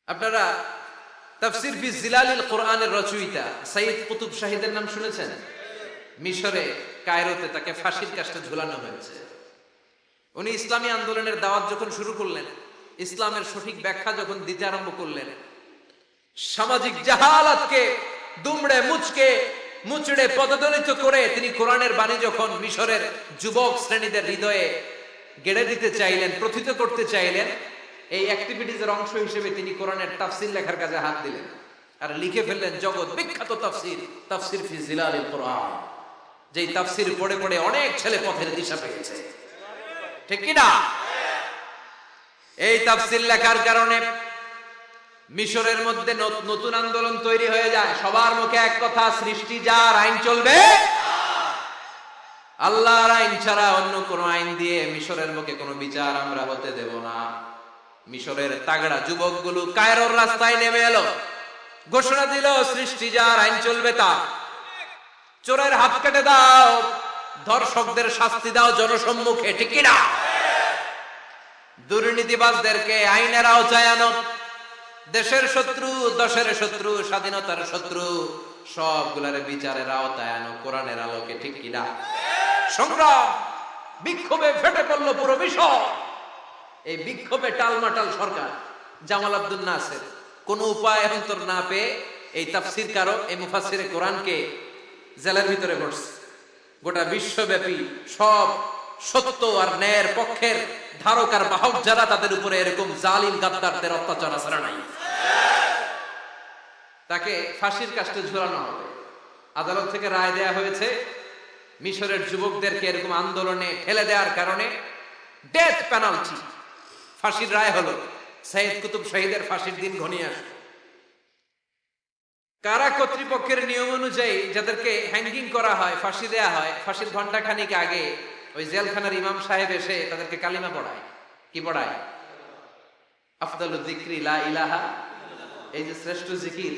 আপনারা তাফসীর ফি জিলালিল কোরআনের রচয়িতা সাইয়্যিদ কুতুব শাহীদের নাম শুনেছেন? মিশরে কায়রোতে তাকে ফাঁসির কাস্টে ঝুলানো হয়েছে। উনি ইসলামী আন্দোলনের দাওয়াত যখন শুরু করলেন, ইসলামের সঠিক ব্যাখ্যা যখন দিতে আরম্ভ করলেন, সামাজিক জাহালাতকে দুমড়ে মুচড়ে পদদলিত করে তিনি কোরআনের বাণী যখন মিশরের যুবক শ্রেণীদের হৃদয়ে গেড়ে দিতে চাইলেন, প্রথিত করতে চাইলেন, এই অ্যাক্টিভিটিজের অংশ হিসেবে তিনি কোরআনের তাফসীর লেখার কাজে হাত দিলেন আর লিখে ফেললেন জগৎ বিখ্যাত তাফসীর, তাফসীর ফি জিলালিল কোরআন। যেই তাফসীর পড়ে পড়ে অনেক ছেলে পথের দিশা পেয়েছে, ঠিক কি না? এই তাফসীর লেখার কারণে মিশরের মধ্যে নতুন আন্দোলন তৈরি হয়ে যায়। সবার মুখে এক কথা, সৃষ্টি যার, আইন চলবে আল্লাহর আইন ছাড়া অন্য কোন আইন দিয়ে মিশরের মুখে কোনো বিচার আমরা হতে দেব না। মিশরের তাগড়া যুবকগুলো কায়রোর রাস্তায় নেমে এলো, ঘোষণা দিল সৃষ্টি যার, আইন চলবে তার। চোরের হাত কেটে দাও, ধর্ষকদের শাস্তি দাও জনসম্মুখে, ঠিক কি না? দুর্নীতিবাজদেরকে আইনের আওতায় আনো। দেশের শত্রু, দশের শত্রু, স্বাধীনতার শত্রু সবগুলার বিচারের আওতায় আনো কোরআনের আলোকে, ঠিক কি না? সংগ্রাম, বিক্ষোভে ফেটে পড়ল পুরো বিষয়। এই বিক্ষোভে টালমাটাল সরকার, জামাল আব্দুল নাসের কোন উপায় অন্তর না পেয়ে এই তাফসীর কারক, এই মুফাসসিরে কোরআনকে জেলের ভিতরে ভরছে। গোটা বিশ্বব্যাপী সব সত্য আর ন্যায়ের পক্ষের ধারক আর বাহক যারা, তাদের উপরে এরকম জালিম গাদ্দারদের অত্যাচার আসরা নাই। তাকে ফাঁসির কাস্টে ঝুলানো হবে। আদালত থেকে রায় দেয়া হয়েছে মিশরের যুবকদেরকে এরকম আন্দোলনে ঠেলে দেওয়ার কারণে ডেথ পেনাল্টি, ফাঁসির রায় হলো। সাইয়্যিদ কুতুব শাহীদের ফাঁসির দিন ঘনিয়ে আসে। কারা কর্তৃপক্ষের নিয়ম অনুযায়ী যাদেরকে হ্যাঙ্গিং করা হয়, ফাঁসি দেয়া হয়, ফাঁসির ঘন্টাখানিক আগে ওই জেলখানার ইমাম সাহেব এসে তাদেরকে কালিমা পড়ায়। কি পড়ায়? আফদালুয যিকরি লা ইলাহা, এই যে শ্রেষ্ঠ জিকির,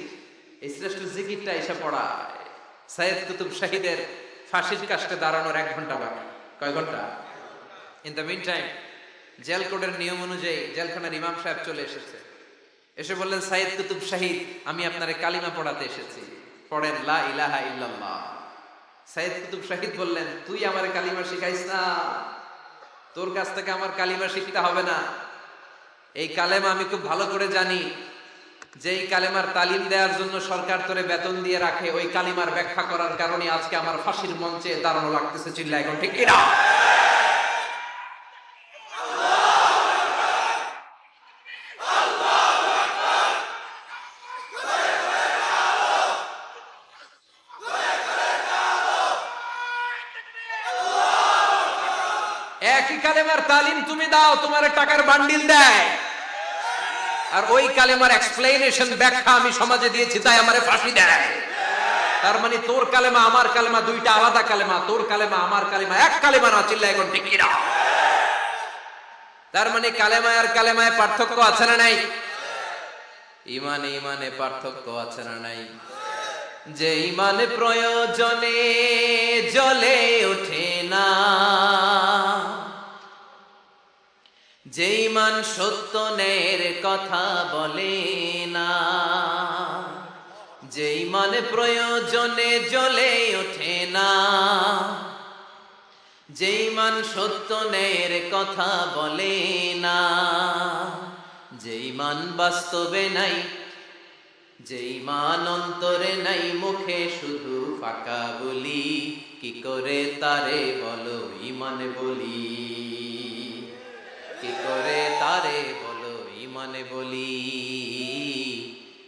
এই শ্রেষ্ঠ জিকিরটা এসে পড়ায়। সাইয়্যিদ কুতুব শাহীদের ফাঁসির কাস্টে দাঁড়ানোর 1 ঘন্টা বাকি। কয় ঘন্টা? In the mean time jail কোডের নিয়ম অনুযায়ী জেলখানার ইমাম সাহেব চলে এসেছে। এসে বললেন, সাইয়্যিদ কুতুব শাহীদ, আমি আপনারে কালিমা পড়াতে এসেছি, পড়েন লা ইলাহা ইল্লাল্লাহ। সাইয়্যিদ কুতুব শাহীদ বললেন, তুই আমারে কালিমা শিখাইস না, তোর কাছ থেকে আমার কালিমা শিখতে হবে না। এই কালেমা আমি খুব ভালো করে জানি। যেই কালেমার তালিম দেওয়ার জন্য সরকার তোরে বেতন দিয়ে রাখে, ওই কালিমার ব্যাখ্যা করার কারণে আজকে আমার ফাঁসির মঞ্চে দাঁড়ানো লাগতেছে। চিল্লা এখন, ঠিক কিনা? একই কালেমার তালিম তুমি দাও, তোমার টাকার বান্ডিল দেয়, আর ওই কালেমার এক্সপ্লেনেশন, ব্যাখ্যা আমি সমাজে দিয়েছি, তাই আমারে ফাঁসি দেয়। তার মানে তোর কালেমা আমার কালেমা দুইটা আলাদা কালেমা, তোর কালেমা আমার কালেমা এক কালেমা না। চিল্লা এখন, ঠিক কিনা? তার মানে কালেমায় আর কালেমায় পার্থক্য আছে না নাই? ইমানে ইমানে পার্থক্য আছে না নাই? যে ইমান প্রয়োজনে জ্বলে ওঠে না, যে ইমান সত্য ন্যায়ের কথা বলে না, যে ইমান প্রয়োজনে জ্বলে ওঠে না, যে ইমান সত্য ন্যায়ের কথা বলে না, যে ইমান বাস্তবে নাই, যে ইমান অন্তরে নাই, মুখে শুধু ফাঁকা বলি, কি করে তারে বলো ইমান বলি, কি করে তারে বলো ইমানে বলি,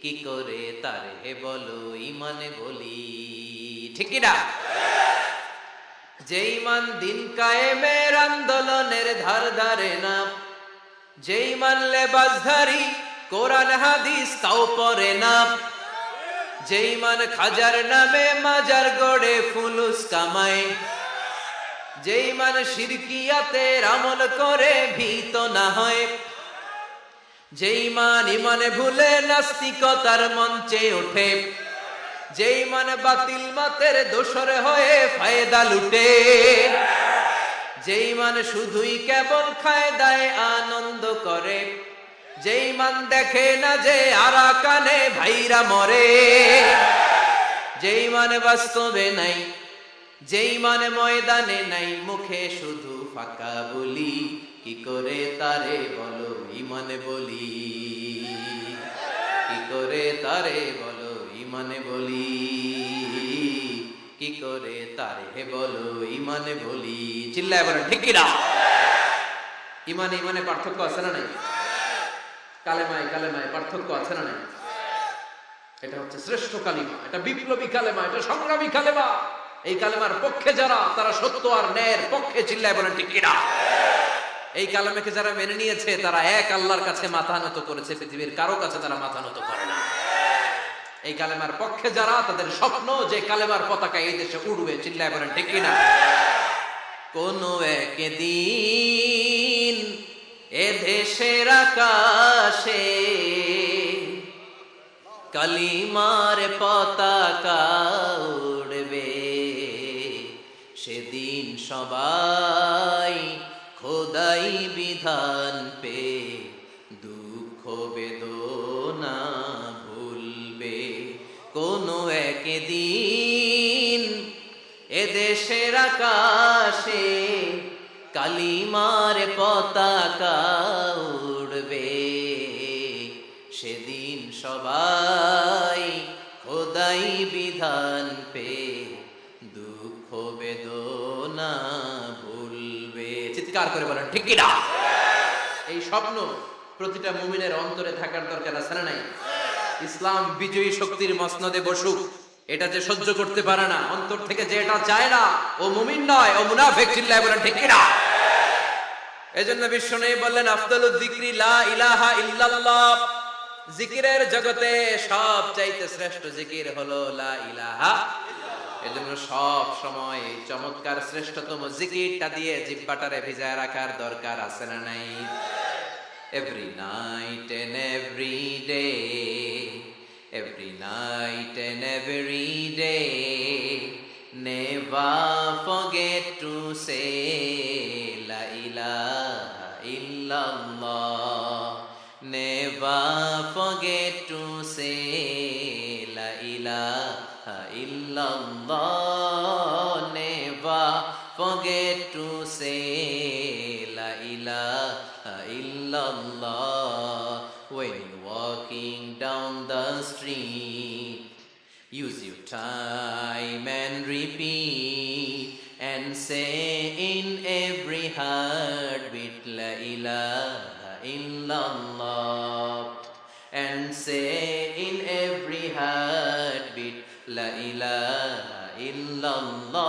কি করে তারে বলো ইমানে বলি, ঠিক কি না? যে ইমান দিন কায়েমের আন্দোলনের ধার ধারে না, যে ইমান লেবাসধারী কোরআন হাদিস তাও পড়ে না, যে ইমান খাজার নামে মাজার গড়ে ফুলুস কামায়, যে ইমান শিরকিয়াতের আমল করে ভীত না হয়, যে ইমান ইমানে ভুলে নাস্তিকতার মঞ্চে ওঠে, যে ইমান বাতিল মাতের দোসর হয়ে ফায়দা লুটে, যে ইমান শুধুই কেবল খায় দায় আনন্দ করে, যে ইমান দেখে না যে আরাকানে ভাইরা মরে, যে ইমান বাস্তবে নাই, যে ইমান ময়দানে নাই, মুখে শুধু ফাঁকা বলি, কি করে তারে বলো ইমানে বলি, কি করে তারে বলো ইমানে বলি, কি করে তারে বলো ইমানে বলি। চিল্লায় বলেন ঠিক কিনা? ইমানে ইমানে পার্থক্য আছে না নাই? কালেমায় কালেমায় পার্থক্য আছে না নাই? এটা হচ্ছে শ্রেষ্ঠ কালিমা, এটা বিপ্লবী কালেমা, এটা সংগ্রামী কালেমা। এই কালেমার পক্ষে যারা, তারা সত্য আর ন্যায়ের পক্ষে। চিল্লায় বলেন ঠিক কিনা? এই কালেমাকে যারা মেনে নিয়েছে, তারা এক আল্লাহর কাছে মাথা নত করেছে, পৃথিবীর কারো কাছে তারা মাথা নত করে না। এই কালেমার পক্ষে যারা, তাদের স্বপ্ন যে কালেমার পতাকা এই দেশে উড়বে। চিল্লায় বলেন ঠিক কিনা? কোন একদিন এ দেশের আকাশে কালিমার পতাকা উড়বে, সেদিন সবাই খোদাই বিধান পে দুঃখ বেদনা ভুলবে। কোনো একদিন এদেশের আকাশে কালিমার পতাকা উড়বে, সেদিন সবাই খোদাই বিধান পে দুঃখ বেদনা ভুলবে। চিৎকার করে বলেন ঠিক কিনা? এই স্বপ্ন প্রতিটা মুমিনের অন্তরে থাকার দরকার আছে না নাই? ইসলাম বিজয়ী শক্তির মসনদে বসুক, এটা যে সহ্য করতে পারে না, অন্তর থেকে যে এটা চায় না, ও মুমিন নয়, ও মুনাফিক। চিল্লায় বলেন ঠিক কিনা? এজন্য বিশ্বনবী বললেন, আফদালুয যিকরি লা ইলাহা ইল্লাল্লাহ। জিকিরের জগতে সব চাইতে শ্রেষ্ঠ জিকির হলো লা ইলাহা। এজন্য সব সময় চমৎকার শ্রেষ্ঠতম জিকিরটা দিয়ে জিহ্বাটারে ভিজায় রাখার দরকার আছে না নাই? Every night and every day, every night and every day, never forget to say la ilaha illallah. Never forget to say la ilaha illallah. Never forget to say la ilaha illallah. When you're walking down the street, use your time and repeat, and say in every heartbeat la ilaha illallah. And say in every heartbeat la ilaha illallah.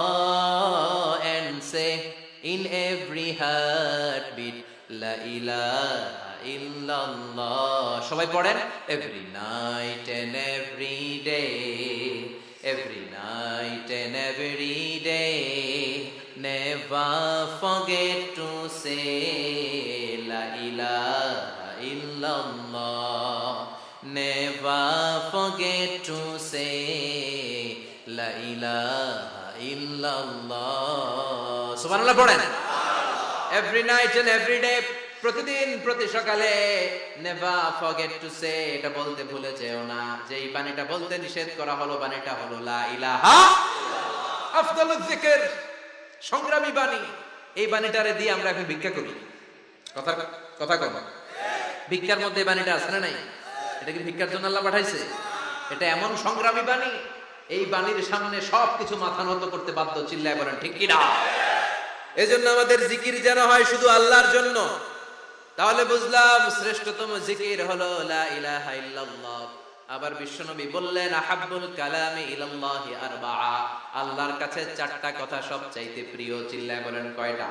And say in every heartbeat la ilaha illallah. সবাই পড়েন, every night and every day, every night and every day, never forget to say la ilaha illallah. Never forget to say la ilaha illallah. সুবহানাল্লাহ পড়েন। Every night and every day, প্রতিদিন প্রতি সকালে never forget to say, এটা বলতে ভুলে যেও না। যেই বাণীটা বলতে নিষেধ করা হলো, বাণীটা হলো লা ইলাহা আফদালুয যিকর, সংগ্রামী বাণী। এই বাণীটারে দিয়ে আমরা এখন ভিক্ষা করি। কথা কম, ভিক্ষার মধ্যে বাণীটা আছে না নাই? এটা কি ভিক্ষার জন্য আল্লাহ পাঠাইছে? এটা এমন সংগ্রামী বাণী, এই বাণীর সামনে সবকিছু মাথা নত করতে বাধ্য। চিল্লায় বলেন ঠিক কিনা? এজন্য আমাদের জিকির যেন হয় শুধু আল্লাহর জন্য। তাহলে বুঝলাম শ্রেষ্ঠতম জিকির হলো লা ইলাহা ইল্লাল্লাহ। আবার বিশ্বনবী বললেন, আহাব্বুল কালামি ইলাল্লাহি আরবাআ, আল্লাহর কাছে চারটা কথা সবচাইতে প্রিয়। চিল্লায় বলেন কয়টা?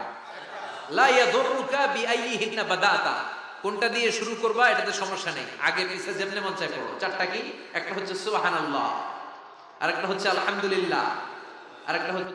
লা ইয়াদুররুকা বিআইয়িহিন্না বাদাতা, কোনটা দিয়ে শুরু করবা এটাতে সমস্যা নেই, আগে পিছে যেমনে মন চায় পড়ো। চারটা কি? একটা হচ্ছে সুবহানাল্লাহ, আরেকটা হচ্ছে আলহামদুলিল্লাহ, আরেকটা হচ্ছে